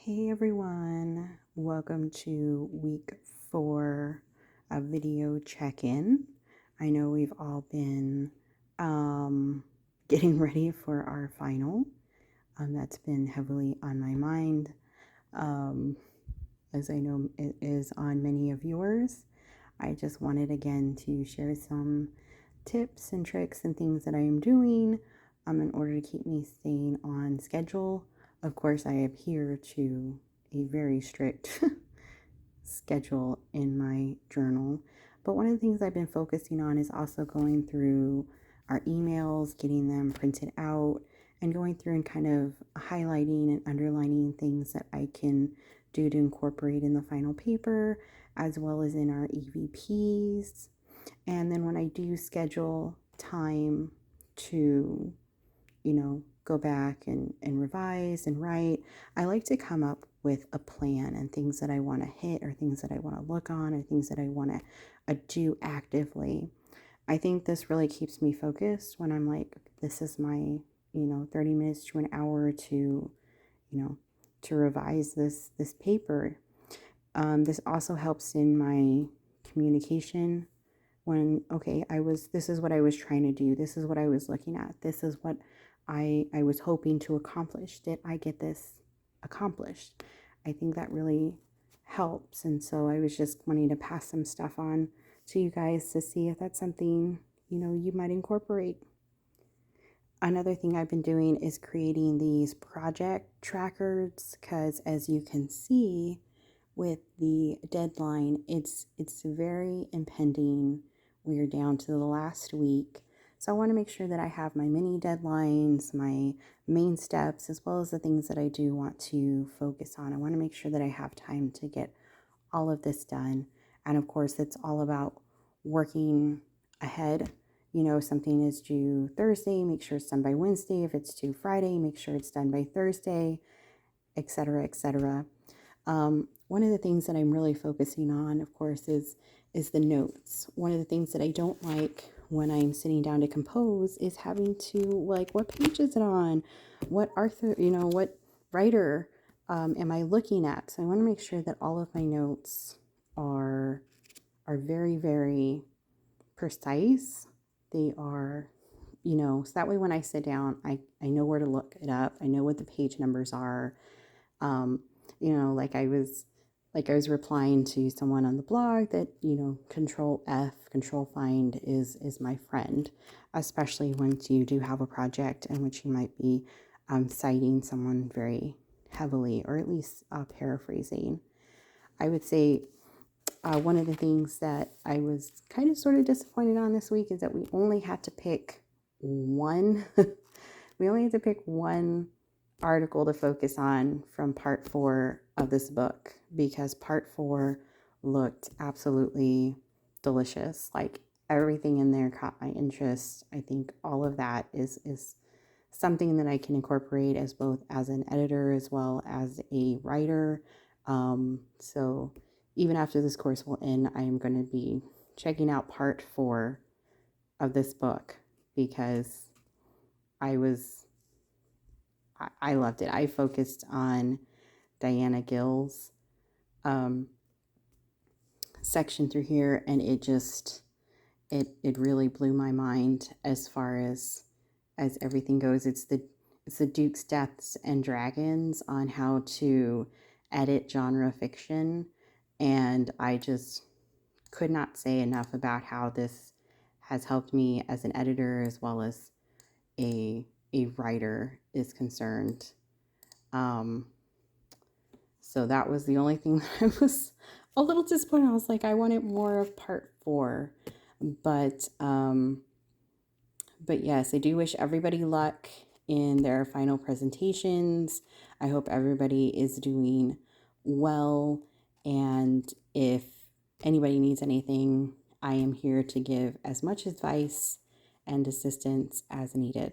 Hey everyone, welcome to week 4 of video check-in. I know we've all been getting ready for our final. That's been heavily on my mind, as I know it is on many of yours. I just wanted again to share some tips and tricks and things that I am doing in order to keep me staying on schedule. Of course, I adhere to a very strict schedule in my journal. But one of the things I've been focusing on is also going through our emails, getting them printed out, and going through and kind of highlighting and underlining things that I can do to incorporate in the final paper, as well as in our EVPs. And then when I do schedule time to, go back and revise and write, I like to come up with a plan and things that I want to hit or things that I want to look on or things that I want to do actively. I think this really keeps me focused when I'm like, this is my, 30 minutes to an hour to, to revise this paper. This also helps in my communication when, okay, this is what I was trying to do. This is what I was looking at. This is what I was hoping to accomplish. Did I get this accomplished? I think that really helps. And so I was just wanting to pass some stuff on to you guys to see if that's something, you might incorporate. Another thing I've been doing is creating these project trackers because, as you can see with the deadline, it's very impending. We're down to the last week. So I want to make sure that I have my mini deadlines, my main steps, as well as the things that I do want to focus on. I want to make sure that I have time to get all of this done. And of course, it's all about working ahead. Something is due Thursday, make sure it's done by Wednesday. If it's due Friday, make sure it's done by Thursday, etc., etc. One of the things that I'm really focusing on, of course, is the notes. One of the things that I don't like when I'm sitting down to compose is having to, like, what page is it on? What author, what writer am I looking at? So I want to make sure that all of my notes are very, very precise. They are, so that way when I sit down, I know where to look it up. I know what the page numbers are. Like I was replying to someone on the blog that, Control F, Control Find is my friend, especially once you do have a project in which you might be citing someone very heavily, or at least paraphrasing. I would say one of the things that I was kind of sort of disappointed on this week is that we only had to pick one. We only had to pick one article to focus on from part 4 of this book, because part 4 looked absolutely delicious. Like, everything in there caught my interest. I think all of that is something that I can incorporate as both as an editor as well as a writer. So even after this course will end, I am going to be checking out part 4 of this book because I loved it. I focused on Diana Gill's section through here, and it really blew my mind as far as everything goes. It's the Duke's Deaths and Dragons on how to edit genre fiction, and I just could not say enough about how this has helped me as an editor as well as a writer is concerned. So that was the only thing that I was a little disappointed. I was like, I wanted more of part 4, but yes, I do wish everybody luck in their final presentations. I hope everybody is doing well, and if anybody needs anything, I am here to give as much advice and assistance as needed.